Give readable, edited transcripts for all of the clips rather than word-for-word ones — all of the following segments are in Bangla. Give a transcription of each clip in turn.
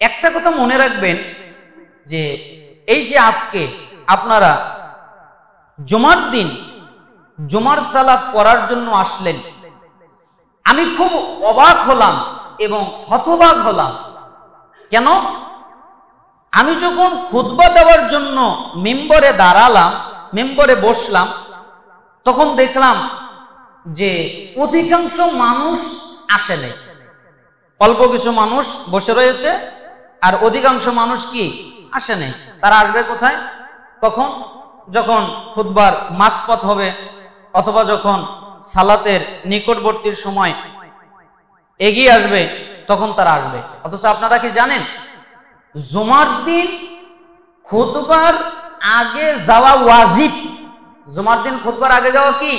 একটা কথা মনে রাখবেন যে এই যে আজকে আপনারা জুমার দিন জুমার সালাত পড়ার জন্য আসলেন, আমি খুব অবাক হলাম এবং হতবাক হলাম। কেন? আমি যখন খুতবা দেওয়ার জন্য মিম্বরে দাঁড়ালাম, মিম্বরে বসলাম, তখন দেখলাম যে অধিকাংশ মানুষ আসে নাই। অল্প কিছু মানুষ বসে রয়েছে আর অধিকাংশ মানুষ কি আসে নাই। তারা আসবে কোথায়? কখন? যখন খুতবার মাঝপথ হবে অথবা যখন সালাতের নিকটবর্তীর সময় এগিয়ে আসবে তখন তারা আসবে। অথচ আপনারা কি জানেন জুমার দিন খুতবার আগে যাওয়া ওয়াজিব। জুমার দিন খুতবার আগে যাওয়া কি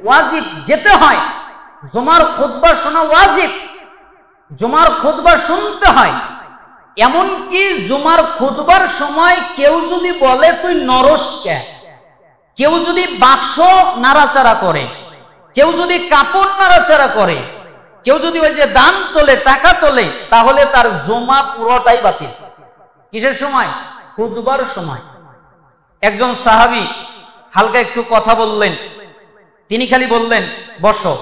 ওয়াজিব, যেতে হয়। জুমার খুতবা শোনা ওয়াজিব, জুমার খুতবা শুনতে হয়। এমনকি জুমার খুতবার সময় কেউ যদি বলে তুই নরস কে, কেউ যদি বাক্স নাড়াচাড়া করে, কেউ যদি কাপড় নাড়াচাড়া করে, কেউ যদি ওই যে দান তোলে, টাকা তোলে, তাহলে তার জুমা পুরোটাই বাতিল। কিসের সময়? খুতবার সময়। একজন সাহাবী হালকা একটু কথা বললেন, তিনি খালি বললেন বসো,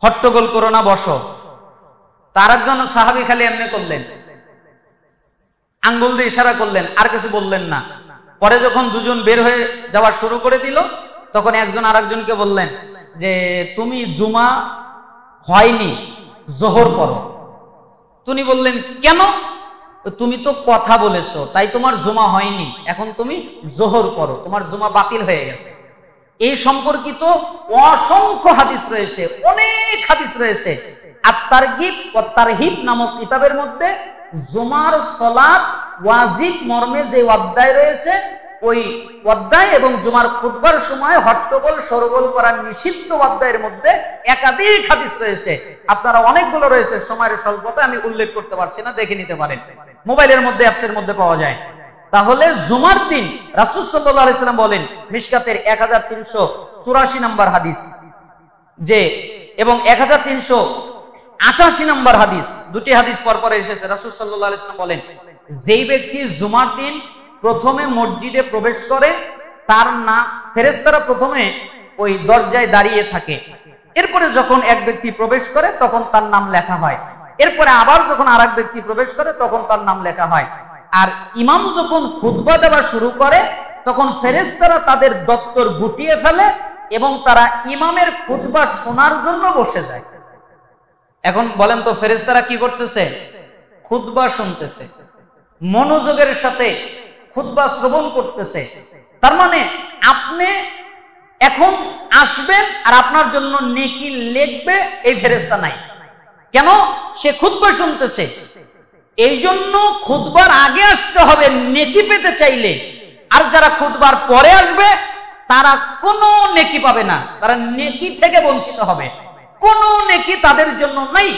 হট্টগোল করো না, বসো। তার একজন সাহাবী খালি এমনি করলেন, আঙ্গুল দিয়ে ইশারা করলেন, আর কিছু বললেন না। পরে যখন দুজন বের হয়ে যাওয়া শুরু করে দিল, তখন একজন আরেকজনকে বললেন যে তুমি জুমা হয়নি, জোহর পড়ো। তিনি বললেন কেন? তুমি তো কথা বলেছো, তাই তোমার জুমা হয়নি, এখন তুমি জোহর পড়ো, তোমার জুমা বাতিল হয়ে গেছে। এই সম্পর্কিত অসংখ্য হাদিস রয়েছে, অনেক হাদিস রয়েছে। আত-তারগিব ওয়া তারহিব নামক কিতাবের মধ্যে জুমার সালাত ওয়াজিব মর্মে যে অধ্যায় রয়েছে, ওই অধ্যায় এবং জুমার খুতবার সময় হট্টগোল সরগোল করা নিষিদ্ধ অধ্যায়ের মধ্যে একাধিক হাদিস রয়েছে। আপনারা অনেকগুলো রয়েছে, সময়ের স্বল্পতা আমি উল্লেখ করতে পারছি না, দেখে নিতে পারেন, মোবাইলের মধ্যে অ্যাপসের মধ্যে পাওয়া যায়। তাহলে জুমার দিন রাসূল সাল্লাল্লাহু আলাইহি সাল্লাম বলেন, মিশকাতের 1384 নম্বর হাদিস যে, এবং 1388 নম্বর হাদিস, দুটি হাদিস পরপর এসেছে। রাসূল সাল্লাল্লাহু আলাইহি সাল্লাম বলেন, যেই ব্যক্তি জুমার দিন প্রথমে মসজিদে প্রবেশ করে, তার না ফেরেশতারা প্রথমে ওই দরজায় দাঁড়িয়ে থাকে, এরপরে যখন এক ব্যক্তি প্রবেশ করে তখন তার নাম লেখা হয়, এরপরে আবার যখন আরেক ব্যক্তি প্রবেশ করে তখন তার নাম লেখা হয়। আর ইমাম যখন খুতবা দেওয়া শুরু করে তখন ফেরেশতারা তাদের দপ্তর গুটিয়ে ফেলে এবং তারা ইমামের খুতবা শোনার জন্য বসে যায়। এখন বলেন তো ফেরেশতারা কি করতেছে? খুতবা শুনতেছে, মনোযোগের সাথে খুতবা শ্রবণ করতেছে। তার মানে আপনি এখন আসবেন আর আপনার জন্য নেকি লিখবে, এই ফেরেশতা নাই। কেন? সে খুতবা শুনতেছে। এই জন্য খুতবার আগে আসতে হবে নেকি পেতে চাইলে। আর যারা খুতবার পরে আসবে তারা কোনো নেকি পাবে না, তারা নেকি থেকে বঞ্চিত হবে, কোনো নেকি তাদের জন্য নাই।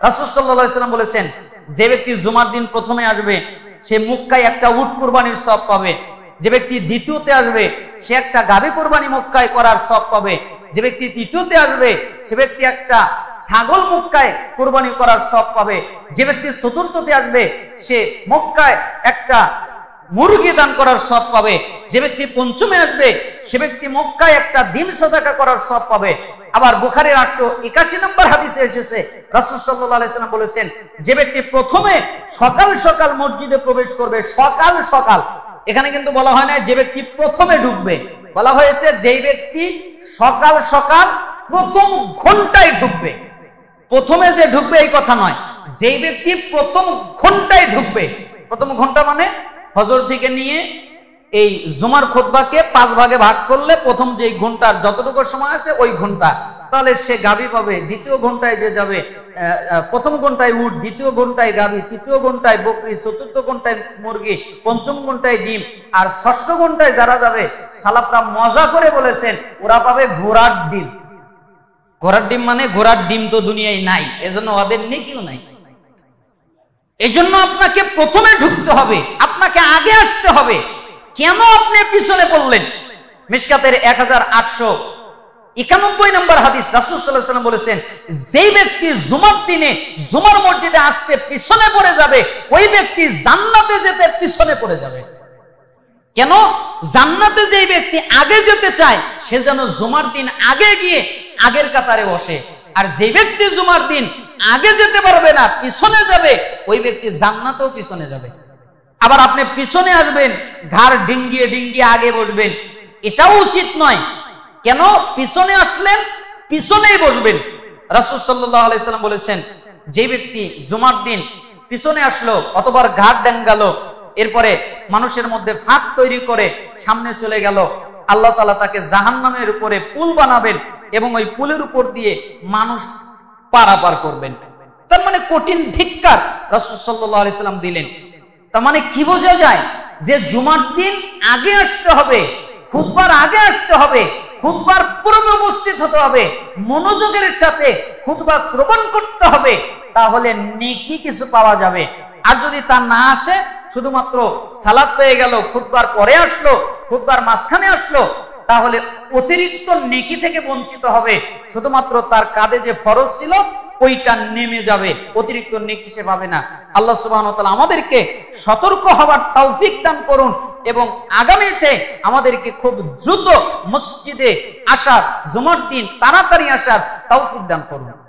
রাসূল সাল্লাল্লাহু আলাইহি ওয়াসাল্লাম বলেছেন, যে ব্যক্তি জুমার দিন প্রথমে আসবে সে মক্কায় একটা উট কুরবানির সওয়াব পাবে, যে ব্যক্তি দ্বিতীয়তে আসবে সে একটা গাভী কুরবানি মক্কায় করার সওয়াব পাবে, যে ব্যক্তি তৃতীয়তে আসবে সে ব্যক্তি একটা ছাগল মক্কায় কুরবানি করার সওয়াব পাবে, যে ব্যক্তি চতুর্থতে আসবে সে মক্কায় একটা মুরগি দান করার সওয়াব পাবে, যে ব্যক্তি পঞ্চমে আসবে সে ব্যক্তি মক্কায় একটা ডিম সাদাকা করার সওয়াব পাবে। আবার বুখারীর 881 নম্বর হাদিসে এসেছে, রাসূল সাল্লাল্লাহু আলাইহি ওয়াসাল্লাম বলেছেন, যে ব্যক্তি প্রথমে সকাল সকাল মসজিদে প্রবেশ করবে, সকাল সকাল, এখানে কিন্তু বলা হয় না যে ব্যক্তি প্রথমে ঢুকবে, বলা হয়েছে যেই ব্যক্তি সকাল সকাল প্রথম ঘন্টায় ঢুকবে। প্রথমে যে ঢুকবে এই কথা নয়, যেই ব্যক্তি প্রথম ঘন্টায় ঢুকবে। প্রথম ঘন্টা মানে ফজর থেকে নিয়ে এই জুমার খুতবাকে 5 ভাগে ভাগ করলে প্রথম যেই ঘন্টার যতটুকু সময় আছে ওই ঘন্টা, তাহলে সে গাভী পাবে। দ্বিতীয় ঘন্টায় যে যাবে, প্রথম ঘন্টায় উট, দ্বিতীয় ঘন্টায় গাভী, তৃতীয় ঘন্টায় বকরি, চতুর্থ ঘন্টায় মুরগি, পঞ্চম ঘন্টায় ডিম, আর ষষ্ঠ ঘন্টায় যারা যাবে সালাফরা মজা করে বলেছেন ওরা পাবে ঘোড়ার ডিম। ঘোড়ার ডিম মানে ঘোড়ার ডিম তো দুনিয়ায় নাই, এজন্য ওদের নেকিও নাই। এজন্য আপনাকে প্রথমে ঢুকতে হবে, আপনাকে আগে আসতে হবে। কেন আপনি পিছনে পড়লেন? মিশকাতের 91 নম্বর হাদিস, রাসূল সাল্লাল্লাহু আলাইহি ওয়াসাল্লাম বলেছেন, যেই ব্যক্তি জুমার দিনে জুমার মসজিদে আসতে পিছনে পড়ে যাবে, ওই ব্যক্তি জান্নাতে যেতে পিছনে পড়ে যাবে। কেন? জান্নাতে যেই ব্যক্তি আগে যেতে চায় সে যেন জুমার দিন আগে গিয়ে আগের কাতারে বসে, আর যে ব্যক্তি জুমার দিন আগে যেতে পারবে না, পিছনে যাবে, ওই ব্যক্তি জান্নাতেও পিছনে যাবে। আবার আপনি পিছনে আসবেন, ঘাড় ডিঙ্গিয়ে ডিঙ্গিয়ে আগে বসবেন, এটাও উচিত নয়। কেন? পিছনে আসলেন পিছনেই বসবেন। রাসূল সাল্লাল্লাহু আলাইহি সাল্লাম বলেছেন, যে ব্যক্তি জুমার দিন পিছনে আসলো অথবা ঘাড় ডেঙ্গালো, এরপরে মানুষের মধ্যে ফাঁক তৈরি করে সামনে চলে গেল, আল্লাহ তাআলা তাকে জাহান্নামের উপরে পুল বানাবেন এবং ওই পুলের উপর দিয়ে মানুষ পারাপার করবেন। তার মানে কঠিন ধিক্কার রাসূল সাল্লাল্লাহু আলাইহি সাল্লাম দিলেন। তার মানে কি বোঝা যায়? যে জুমার দিন আগে আসতে হবে, খুতবার আগে আসতে হবে, খুতবার পূর্বে উপস্থিত হতে হবে, মনোযোগের সাথে খুতবা শ্রবণ করতে হবে, তাহলে নেকি কিছু পাওয়া যাবে। আর যদি তা না আসে, শুধুমাত্র সালাত পেয়ে গেল, খুতবার পরে আসলো, খুতবার মাঝখানে আসলো, তাহলে অতিরিক্ত নেকি থেকে বঞ্চিত হবে। শুধুমাত্র তার কাঁধে যে ফরজ ছিল ওইটা নেমে যাবে, অতিরিক্ত নেকি সে পাবে না। আল্লাহ সুবহানাহু ওয়া তাআলা আমাদেরকে সতর্ক হওয়ার তৌফিক দান করুন এবং আগামীতে আমাদেরকে খুব দ্রুত মসজিদে আসার, জুমার দিন তাড়াতাড়ি আসার তৌফিক দান করুন।